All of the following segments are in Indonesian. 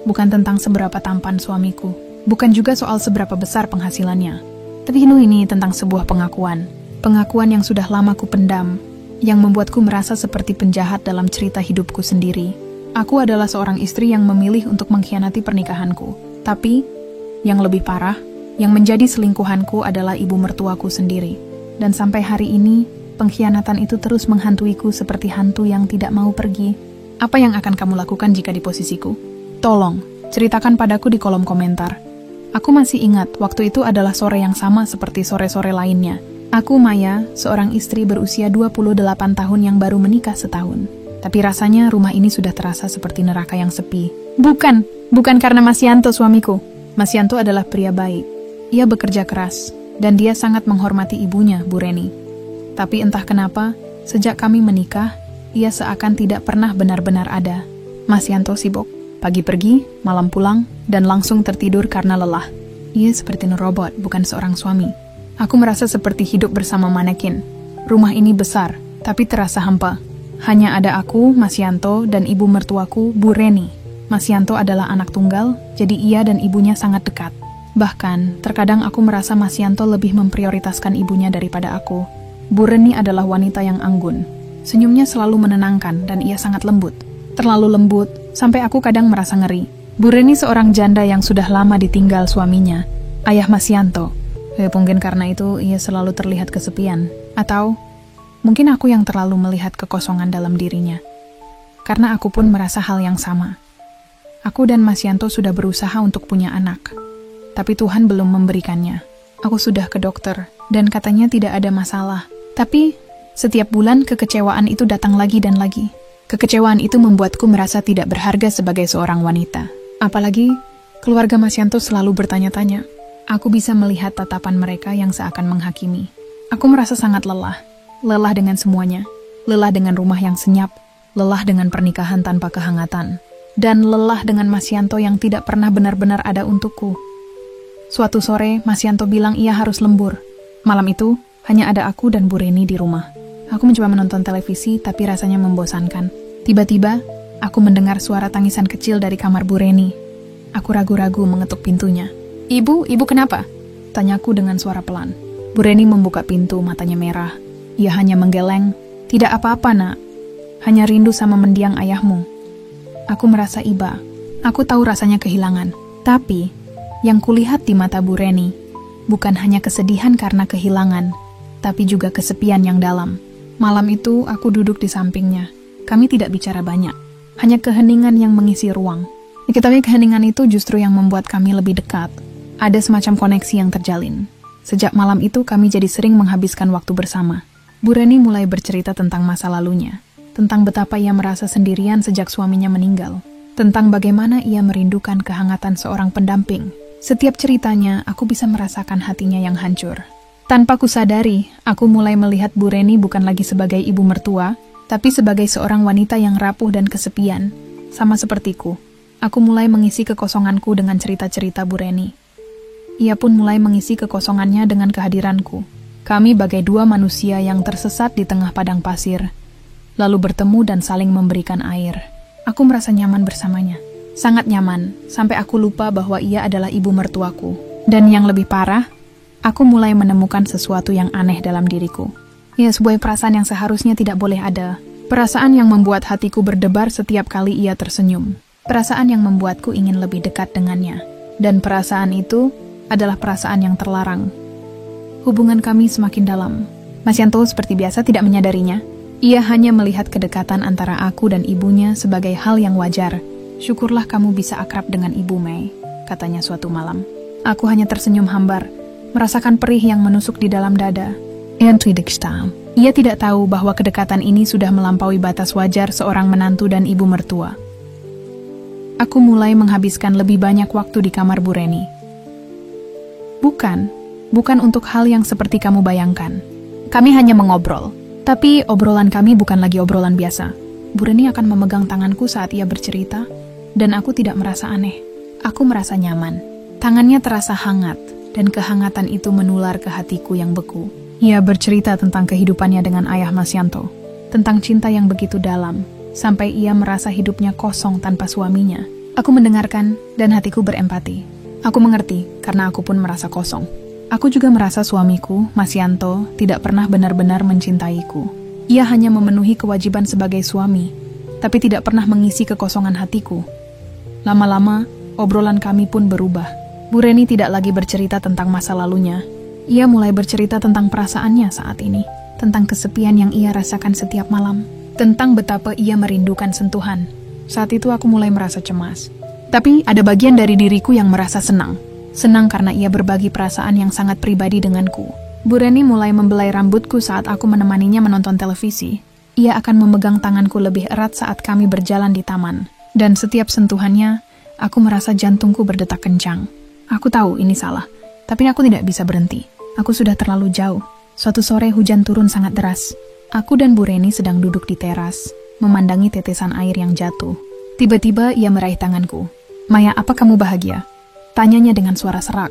bukan tentang seberapa tampan suamiku, bukan juga soal seberapa besar penghasilannya. Tapi ini tentang sebuah pengakuan yang sudah lama ku pendam, yang membuatku merasa seperti penjahat dalam cerita hidupku sendiri. Aku adalah seorang istri yang memilih untuk mengkhianati pernikahanku. Tapi, yang lebih parah, yang menjadi selingkuhanku adalah ibu mertuaku sendiri. Dan sampai hari ini, pengkhianatan itu terus menghantuiku seperti hantu yang tidak mau pergi. Apa yang akan kamu lakukan jika di posisiku? Tolong, ceritakan padaku di kolom komentar. Aku masih ingat, waktu itu adalah sore yang sama seperti sore-sore lainnya. Aku Maya, seorang istri berusia 28 tahun yang baru menikah setahun. Tapi rasanya rumah ini sudah terasa seperti neraka yang sepi. Bukan karena Mas Yanto suamiku. Mas Yanto adalah pria baik. Ia bekerja keras, dan dia sangat menghormati ibunya, Bu Reni. Tapi entah kenapa, sejak kami menikah, ia seakan tidak pernah benar-benar ada. Mas Yanto sibuk. Pagi pergi, malam pulang, dan langsung tertidur karena lelah. Ia seperti robot, bukan seorang suami. Aku merasa seperti hidup bersama manekin. Rumah ini besar, tapi terasa hampa. Hanya ada aku, Mas Yanto, dan ibu mertuaku, Bu Reni. Mas Yanto adalah anak tunggal, jadi ia dan ibunya sangat dekat. Bahkan, terkadang aku merasa Mas Yanto lebih memprioritaskan ibunya daripada aku. Bu Reni adalah wanita yang anggun. Senyumnya selalu menenangkan, dan ia sangat lembut. Terlalu lembut, sampai aku kadang merasa ngeri. Bu Reni seorang janda yang sudah lama ditinggal suaminya, ayah Mas Yanto. Mungkin karena itu ia selalu terlihat kesepian. Atau mungkin aku yang terlalu melihat kekosongan dalam dirinya. Karena aku pun merasa hal yang sama. Aku dan Mas Yanto sudah berusaha untuk punya anak. Tapi Tuhan belum memberikannya. Aku sudah ke dokter, dan katanya tidak ada masalah. Tapi setiap bulan kekecewaan itu datang lagi dan lagi. Kekecewaan itu membuatku merasa tidak berharga sebagai seorang wanita. Apalagi keluarga Mas Yanto selalu bertanya-tanya. Aku bisa melihat tatapan mereka yang seakan menghakimi. Aku merasa sangat lelah. Lelah dengan semuanya. Lelah dengan rumah yang senyap. Lelah dengan pernikahan tanpa kehangatan. Dan lelah dengan Mas Yanto yang tidak pernah benar-benar ada untukku. Suatu sore, Mas Yanto bilang ia harus lembur. Malam itu, hanya ada aku dan Bu Reni di rumah. Aku mencoba menonton televisi, tapi rasanya membosankan. Tiba-tiba, aku mendengar suara tangisan kecil dari kamar Bu Reni. Aku ragu-ragu mengetuk pintunya. Ibu kenapa? Tanyaku dengan suara pelan. Bu Reni membuka pintu, matanya merah. Ia hanya menggeleng. Tidak apa-apa, nak. Hanya rindu sama mendiang ayahmu. Aku merasa iba. Aku tahu rasanya kehilangan. Tapi, yang kulihat di mata Bu Reni, bukan hanya kesedihan karena kehilangan, tapi juga kesepian yang dalam. Malam itu, aku duduk di sampingnya. Kami tidak bicara banyak. Hanya keheningan yang mengisi ruang. Diketahui keheningan itu justru yang membuat kami lebih dekat. Ada semacam koneksi yang terjalin. Sejak malam itu kami jadi sering menghabiskan waktu bersama. Bu Reni mulai bercerita tentang masa lalunya. Tentang betapa ia merasa sendirian sejak suaminya meninggal. Tentang bagaimana ia merindukan kehangatan seorang pendamping. Setiap ceritanya, aku bisa merasakan hatinya yang hancur. Tanpa kusadari, aku mulai melihat Bu Reni bukan lagi sebagai ibu mertua, tapi sebagai seorang wanita yang rapuh dan kesepian. Sama sepertiku, aku mulai mengisi kekosonganku dengan cerita-cerita Bu Reni. Ia pun mulai mengisi kekosongannya dengan kehadiranku. Kami bagai dua manusia yang tersesat di tengah padang pasir, lalu bertemu dan saling memberikan air. Aku merasa nyaman bersamanya. Sangat nyaman, sampai aku lupa bahwa ia adalah ibu mertuaku. Dan yang lebih parah, aku mulai menemukan sesuatu yang aneh dalam diriku. Ya, sebuah perasaan yang seharusnya tidak boleh ada. Perasaan yang membuat hatiku berdebar setiap kali ia tersenyum. Perasaan yang membuatku ingin lebih dekat dengannya. Dan perasaan itu adalah perasaan yang terlarang. Hubungan kami semakin dalam. Mas Yanto seperti biasa tidak menyadarinya. Ia hanya melihat kedekatan antara aku dan ibunya sebagai hal yang wajar. Syukurlah kamu bisa akrab dengan ibu, Mei, katanya suatu malam. Aku hanya tersenyum hambar, merasakan perih yang menusuk di dalam dada. Ia tidak tahu bahwa kedekatan ini sudah melampaui batas wajar seorang menantu dan ibu mertua. Aku mulai menghabiskan lebih banyak waktu di kamar Bu Reni. Bukan untuk hal yang seperti kamu bayangkan. Kami hanya mengobrol. Tapi obrolan kami bukan lagi obrolan biasa. Bu Reni akan memegang tanganku saat ia bercerita, dan aku tidak merasa aneh. Aku merasa nyaman. Tangannya terasa hangat, dan kehangatan itu menular ke hatiku yang beku. Ia bercerita tentang kehidupannya dengan ayah Mas Yanto, tentang cinta yang begitu dalam, sampai ia merasa hidupnya kosong tanpa suaminya. Aku mendengarkan dan hatiku berempati. Aku mengerti karena aku pun merasa kosong. Aku juga merasa suamiku, Mas Yanto, tidak pernah benar-benar mencintaiku. Ia hanya memenuhi kewajiban sebagai suami, tapi tidak pernah mengisi kekosongan hatiku. Lama-lama, obrolan kami pun berubah. Bu Reni tidak lagi bercerita tentang masa lalunya. Ia mulai bercerita tentang perasaannya saat ini, tentang kesepian yang ia rasakan setiap malam, tentang betapa ia merindukan sentuhan. Saat itu aku mulai merasa cemas. Tapi ada bagian dari diriku yang merasa senang. Senang karena ia berbagi perasaan yang sangat pribadi denganku. Bu Reni mulai membelai rambutku saat aku menemaninya menonton televisi. Ia akan memegang tanganku lebih erat saat kami berjalan di taman. Dan setiap sentuhannya, aku merasa jantungku berdetak kencang. Aku tahu ini salah, tapi aku tidak bisa berhenti. Aku sudah terlalu jauh. Suatu sore hujan turun sangat deras. Aku dan Bu Reni sedang duduk di teras, memandangi tetesan air yang jatuh. Tiba-tiba ia meraih tanganku. "Maya, apa kamu bahagia?" Tanyanya dengan suara serak.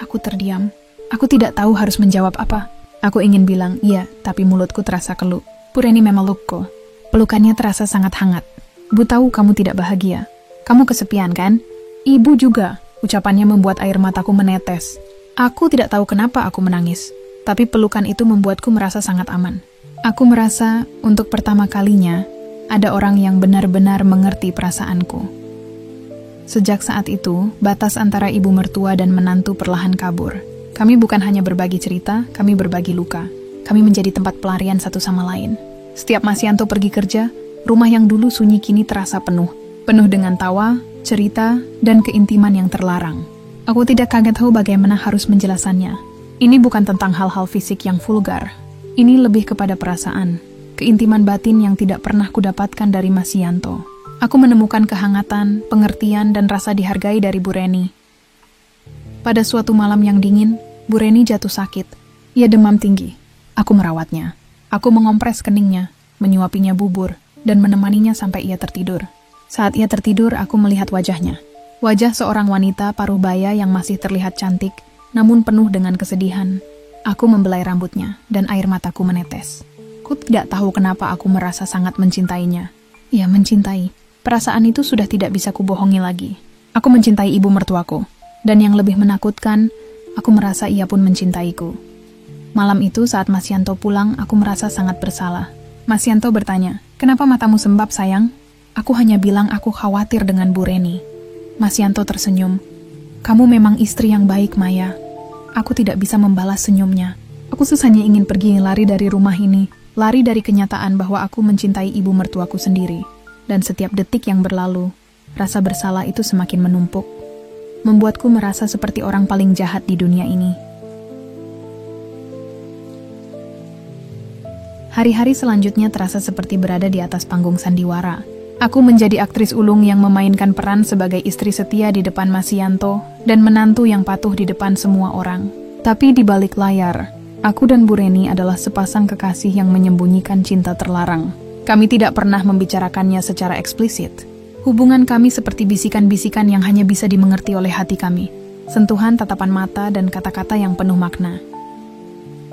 Aku terdiam. Aku tidak tahu harus menjawab apa. Aku ingin bilang iya, tapi mulutku terasa keluh. Bu Reni memelukku. Pelukannya terasa sangat hangat. "Bu tahu kamu tidak bahagia. Kamu kesepian kan?" "Ibu juga." Ucapannya membuat air mataku menetes. Aku tidak tahu kenapa aku menangis, tapi pelukan itu membuatku merasa sangat aman. Aku merasa untuk pertama kalinya ada orang yang benar-benar mengerti perasaanku. Sejak saat itu, batas antara ibu mertua dan menantu perlahan kabur. Kami bukan hanya berbagi cerita, kami berbagi luka. Kami menjadi tempat pelarian satu sama lain. Setiap Mas Yanto pergi kerja, rumah yang dulu sunyi kini terasa penuh. Penuh dengan tawa, cerita, dan keintiman yang terlarang. Aku tidak kaget tahu bagaimana harus menjelasannya. Ini bukan tentang hal-hal fisik yang vulgar. Ini lebih kepada perasaan, keintiman batin yang tidak pernah kudapatkan dari Mas Yanto. Aku menemukan kehangatan, pengertian, dan rasa dihargai dari Bu Reni. Pada suatu malam yang dingin, Bu Reni jatuh sakit. Ia demam tinggi. Aku merawatnya. Aku mengompres keningnya, menyuapinya bubur, dan menemaninya sampai ia tertidur. Saat ia tertidur, aku melihat wajahnya. Wajah seorang wanita paruh baya yang masih terlihat cantik, namun penuh dengan kesedihan. Aku membelai rambutnya, dan air mataku menetes. Aku tidak tahu kenapa aku merasa sangat mencintainya. Ya, mencintai. Perasaan itu sudah tidak bisa kubohongi lagi. Aku mencintai ibu mertuaku. Dan yang lebih menakutkan, aku merasa ia pun mencintaiku. Malam itu saat Mas Yanto pulang, aku merasa sangat bersalah. Mas Yanto bertanya, "Kenapa matamu sembab, sayang?" Aku hanya bilang aku khawatir dengan Bu Reni. Mas Yanto tersenyum. "Kamu memang istri yang baik, Maya." Aku tidak bisa membalas senyumnya. Aku hanya ingin pergi lari dari rumah ini, lari dari kenyataan bahwa aku mencintai ibu mertuaku sendiri. Dan setiap detik yang berlalu, rasa bersalah itu semakin menumpuk. Membuatku merasa seperti orang paling jahat di dunia ini. Hari-hari selanjutnya terasa seperti berada di atas panggung sandiwara. Aku menjadi aktris ulung yang memainkan peran sebagai istri setia di depan Mas Yanto dan menantu yang patuh di depan semua orang. Tapi di balik layar, aku dan Bu Reni adalah sepasang kekasih yang menyembunyikan cinta terlarang. Kami tidak pernah membicarakannya secara eksplisit. Hubungan kami seperti bisikan-bisikan yang hanya bisa dimengerti oleh hati kami. Sentuhan, tatapan mata, dan kata-kata yang penuh makna.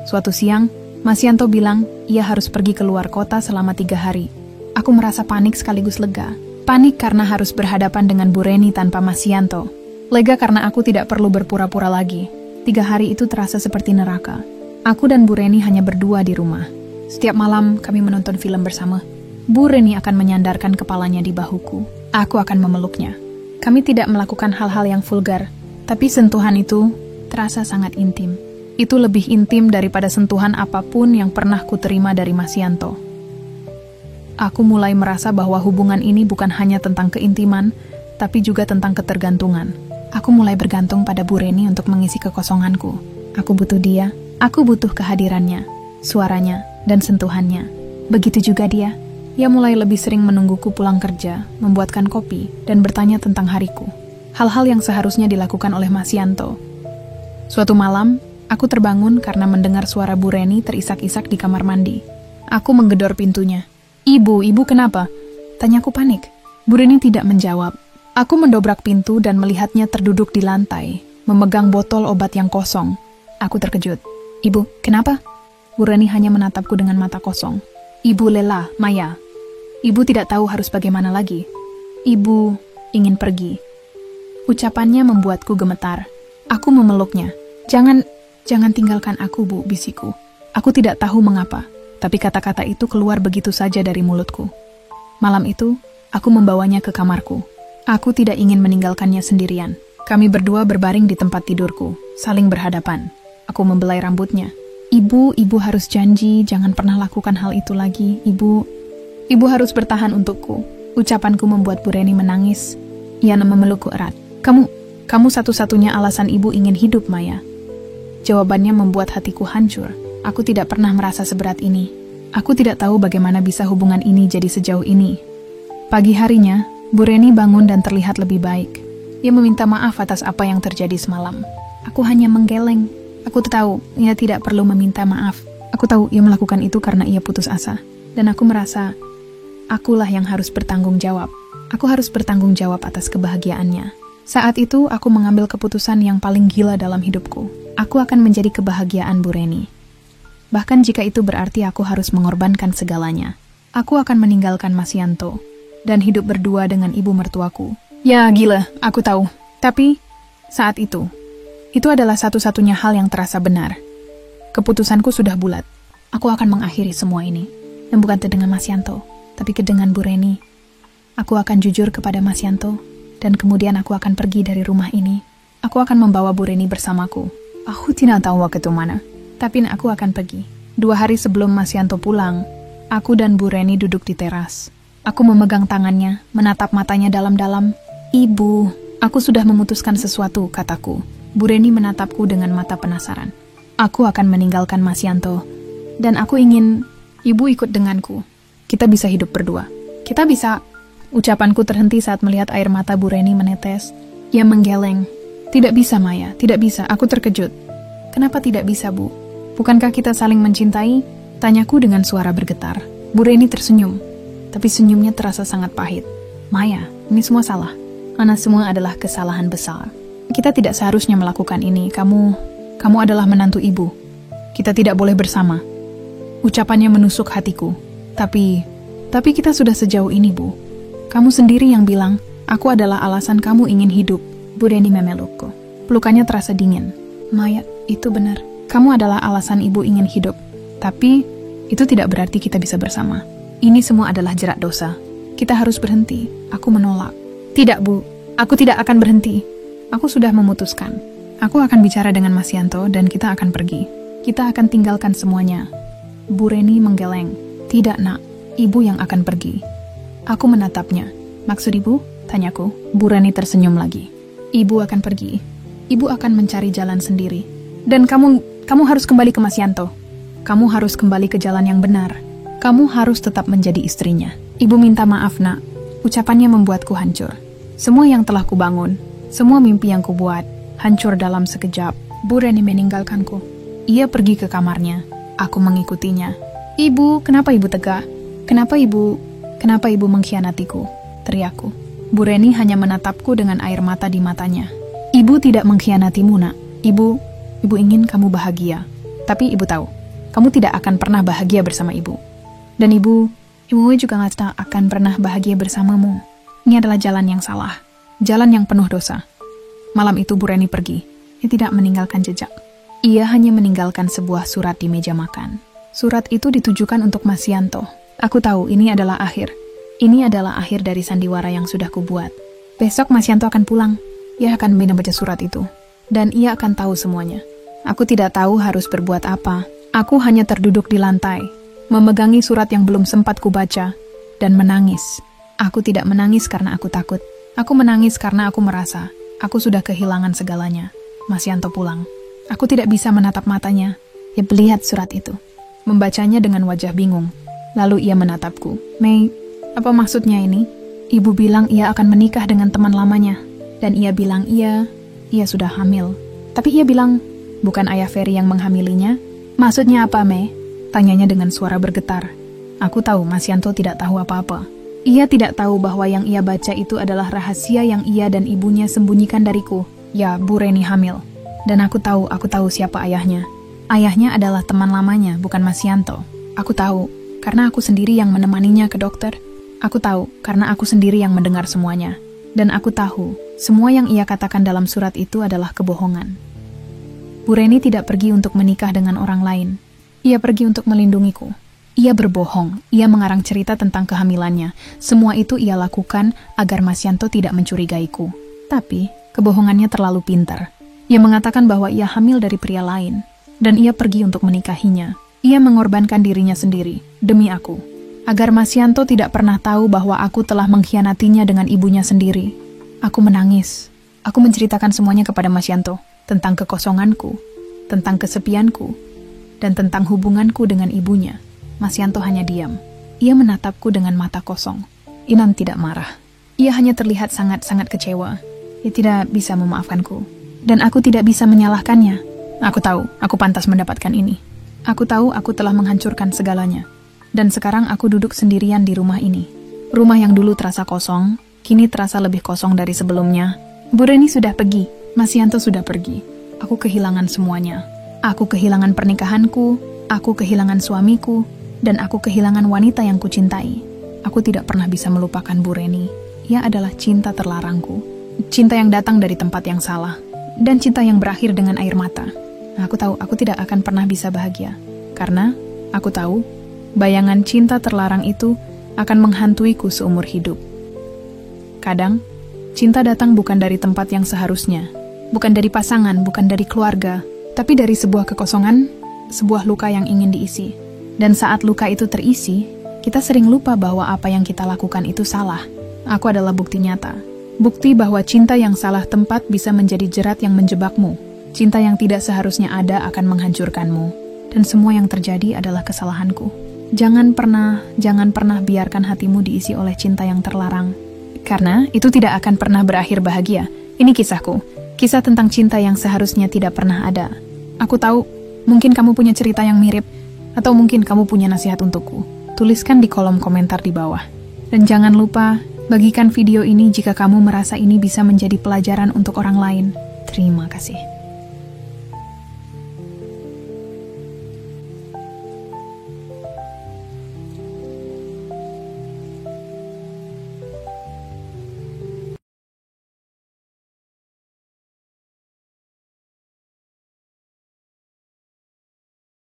Suatu siang, Mas Yanto bilang ia harus pergi keluar kota selama 3 hari. Aku merasa panik sekaligus lega. Panik karena harus berhadapan dengan Bu Reni tanpa Mas Yanto. Lega karena aku tidak perlu berpura-pura lagi. 3 hari itu terasa seperti neraka. Aku dan Bu Reni hanya berdua di rumah. Setiap malam kami menonton film bersama. Bu Reni akan menyandarkan kepalanya di bahuku. Aku akan memeluknya. Kami tidak melakukan hal-hal yang vulgar, tapi sentuhan itu terasa sangat intim. Itu lebih intim daripada sentuhan apapun yang pernah kuterima dari Mas Yanto. Aku mulai merasa bahwa hubungan ini bukan hanya tentang keintiman, tapi juga tentang ketergantungan. Aku mulai bergantung pada Bu Reni untuk mengisi kekosonganku. Aku butuh dia, aku butuh kehadirannya, suaranya, dan sentuhannya. Begitu juga dia. Ia mulai lebih sering menungguku pulang kerja, membuatkan kopi, dan bertanya tentang hariku. Hal-hal yang seharusnya dilakukan oleh Mas Yanto. Suatu malam, aku terbangun karena mendengar suara Bu Reni terisak-isak di kamar mandi. Aku menggedor pintunya. Ibu kenapa?" Tanyaku panik. Bu Reni tidak menjawab. Aku mendobrak pintu dan melihatnya terduduk di lantai, memegang botol obat yang kosong. Aku terkejut. "Ibu, kenapa?" Bu Reni hanya menatapku dengan mata kosong. "Ibu lelah, Maya. Ibu tidak tahu harus bagaimana lagi. Ibu..." ingin pergi. Ucapannya membuatku gemetar. Aku memeluknya. Jangan tinggalkan aku, Bu, bisikku. Aku tidak tahu mengapa, tapi kata-kata itu keluar begitu saja dari mulutku. Malam itu, aku membawanya ke kamarku. Aku tidak ingin meninggalkannya sendirian. Kami berdua berbaring di tempat tidurku, saling berhadapan. Aku membelai rambutnya. Ibu harus janji jangan pernah lakukan hal itu lagi. Ibu harus bertahan untukku. Ucapanku membuat Bu Reni menangis. Ia memelukku erat. Kamu satu-satunya alasan ibu ingin hidup, Maya. Jawabannya membuat hatiku hancur. Aku tidak pernah merasa seberat ini. Aku tidak tahu bagaimana bisa hubungan ini jadi sejauh ini. Pagi harinya, Bu Reni bangun dan terlihat lebih baik. Ia meminta maaf atas apa yang terjadi semalam. Aku hanya menggeleng. Aku tahu ia tidak perlu meminta maaf. Aku tahu ia melakukan itu karena ia putus asa. Dan aku merasa, akulah yang harus bertanggung jawab. Aku harus bertanggung jawab atas kebahagiaannya. Saat itu, aku mengambil keputusan yang paling gila dalam hidupku. Aku akan menjadi kebahagiaan Bu Reni. Bahkan jika itu berarti aku harus mengorbankan segalanya. Aku akan meninggalkan Mas Yanto dan hidup berdua dengan ibu mertuaku. Ya, gila, aku tahu. Tapi, saat itu adalah satu-satunya hal yang terasa benar. Keputusanku sudah bulat. Aku akan mengakhiri semua ini. Dan bukan dengan Mas Yanto, tapi dengan Bu Reni. Aku akan jujur kepada Mas Yanto, dan kemudian aku akan pergi dari rumah ini. Aku akan membawa Bu Reni bersamaku. Aku tidak tahu waktu mana, tapi aku akan pergi. 2 hari sebelum Mas Yanto pulang, aku dan Bu Reni duduk di teras. Aku memegang tangannya, menatap matanya dalam-dalam. Ibu, aku sudah memutuskan sesuatu, kataku. Bu Reni menatapku dengan mata penasaran. Aku akan meninggalkan Mas Yanto, dan aku ingin ibu ikut denganku. Kita bisa hidup berdua. Kita bisa. Ucapanku terhenti saat melihat air mata Bu Reni menetes. Ia menggeleng. Tidak bisa, Maya. Tidak bisa. Aku terkejut. Kenapa tidak bisa, Bu? Bukankah kita saling mencintai? Tanyaku dengan suara bergetar. Bu Reni tersenyum. Tapi senyumnya terasa sangat pahit. Maya, ini semua salah. Karena semua adalah kesalahan besar. Kita tidak seharusnya melakukan ini. Kamu adalah menantu ibu. Kita tidak boleh bersama. Ucapannya menusuk hatiku. Tapi kita sudah sejauh ini, Bu. Kamu sendiri yang bilang, aku adalah alasan kamu ingin hidup. Bu Reni memelukku. Pelukannya terasa dingin. Maya, itu benar. Kamu adalah alasan ibu ingin hidup. Tapi, itu tidak berarti kita bisa bersama. Ini semua adalah jerat dosa. Kita harus berhenti. Aku menolak. Tidak, Bu. Aku tidak akan berhenti. Aku sudah memutuskan. Aku akan bicara dengan Mas Yanto dan kita akan pergi. Kita akan tinggalkan semuanya. Bu Reni menggeleng. Tidak, Nak. Ibu yang akan pergi. Aku menatapnya. Maksud ibu? Tanyaku. Bu Reni tersenyum lagi. Ibu akan pergi. Ibu akan mencari jalan sendiri. Dan kamu harus kembali ke Mas Yanto. Kamu harus kembali ke jalan yang benar. Kamu harus tetap menjadi istrinya. Ibu minta maaf, Nak. Ucapannya membuatku hancur. Semua yang telah kubangun, semua mimpi yang kubuat, hancur dalam sekejap. Bu Reni meninggalkanku. Ia pergi ke kamarnya. Aku mengikutinya. Ibu, kenapa ibu tegak? Kenapa ibu mengkhianatiku? Teriakku. Bu Reni hanya menatapku dengan air mata di matanya. Ibu tidak mengkhianatimu, Nak. Ibu ingin kamu bahagia. Tapi ibu tahu, kamu tidak akan pernah bahagia bersama ibu. Dan ibu juga gak akan pernah bahagia bersamamu. Ini adalah jalan yang salah. Jalan yang penuh dosa. Malam itu Bu Reni pergi. Ia tidak meninggalkan jejak. Ia hanya meninggalkan sebuah surat di meja makan. Surat itu ditujukan untuk Mas Yanto. Aku tahu ini adalah akhir. Ini adalah akhir dari sandiwara yang sudah kubuat. Besok Mas Yanto akan pulang. Ia akan membaca surat itu. Dan ia akan tahu semuanya. Aku tidak tahu harus berbuat apa. Aku hanya terduduk di lantai, memegangi surat yang belum sempat kubaca, dan menangis. Aku tidak menangis karena aku takut. Aku menangis karena aku merasa aku sudah kehilangan segalanya. Mas Yanto pulang. Aku tidak bisa menatap matanya. Ia melihat surat itu. Membacanya dengan wajah bingung. Lalu ia menatapku. Mei, apa maksudnya ini? Ibu bilang ia akan menikah dengan teman lamanya. Dan ia bilang ia sudah hamil. Tapi ia bilang, bukan ayah Ferry yang menghamilinya. Maksudnya apa, Mei? Tanyanya dengan suara bergetar. Aku tahu Mas Yanto tidak tahu apa-apa. Ia tidak tahu bahwa yang ia baca itu adalah rahasia yang ia dan ibunya sembunyikan dariku. Ya, Bu Reni hamil. Dan aku tahu siapa ayahnya. Ayahnya adalah teman lamanya, bukan Mas Yanto. Aku tahu, karena aku sendiri yang menemaninya ke dokter. Aku tahu, karena aku sendiri yang mendengar semuanya. Dan aku tahu, semua yang ia katakan dalam surat itu adalah kebohongan. Bu Reni tidak pergi untuk menikah dengan orang lain. Ia pergi untuk melindungiku. Ia berbohong, ia mengarang cerita tentang kehamilannya. Semua itu ia lakukan agar Mas Yanto tidak mencurigaiku. Tapi, kebohongannya terlalu pintar. Ia mengatakan bahwa ia hamil dari pria lain. Dan ia pergi untuk menikahinya. Ia mengorbankan dirinya sendiri, demi aku. Agar Mas Yanto tidak pernah tahu bahwa aku telah mengkhianatinya dengan ibunya sendiri. Aku menangis. Aku menceritakan semuanya kepada Mas Yanto. Tentang kekosonganku, tentang kesepianku, dan tentang hubunganku dengan ibunya. Mas Yanto hanya diam. Ia menatapku dengan mata kosong. Inan tidak marah. Ia hanya terlihat sangat-sangat kecewa. Ia tidak bisa memaafkanku. Dan aku tidak bisa menyalahkannya. Aku tahu, aku pantas mendapatkan ini. Aku tahu aku telah menghancurkan segalanya. Dan sekarang aku duduk sendirian di rumah ini. Rumah yang dulu terasa kosong, kini terasa lebih kosong dari sebelumnya. Bu Reni sudah pergi, Mas Yanto sudah pergi. Aku kehilangan semuanya. Aku kehilangan pernikahanku, aku kehilangan suamiku, dan aku kehilangan wanita yang kucintai. Aku tidak pernah bisa melupakan Bu Reni. Ia adalah cinta terlarangku. Cinta yang datang dari tempat yang salah. Dan cinta yang berakhir dengan air mata. Aku tahu aku tidak akan pernah bisa bahagia. Karena aku tahu bayangan cinta terlarang itu akan menghantuiku seumur hidup. Kadang, cinta datang bukan dari tempat yang seharusnya. Bukan dari pasangan, bukan dari keluarga. Tapi dari sebuah kekosongan, sebuah luka yang ingin diisi. Dan saat luka itu terisi, kita sering lupa bahwa apa yang kita lakukan itu salah. Aku adalah bukti nyata. Bukti bahwa cinta yang salah tempat bisa menjadi jerat yang menjebakmu. Cinta yang tidak seharusnya ada akan menghancurkanmu. Dan semua yang terjadi adalah kesalahanku. Jangan pernah biarkan hatimu diisi oleh cinta yang terlarang. Karena itu tidak akan pernah berakhir bahagia. Ini kisahku. Kisah tentang cinta yang seharusnya tidak pernah ada. Aku tahu, mungkin kamu punya cerita yang mirip. Atau mungkin kamu punya nasihat untukku. Tuliskan di kolom komentar di bawah. Dan jangan lupa, bagikan video ini jika kamu merasa ini bisa menjadi pelajaran untuk orang lain. Terima kasih.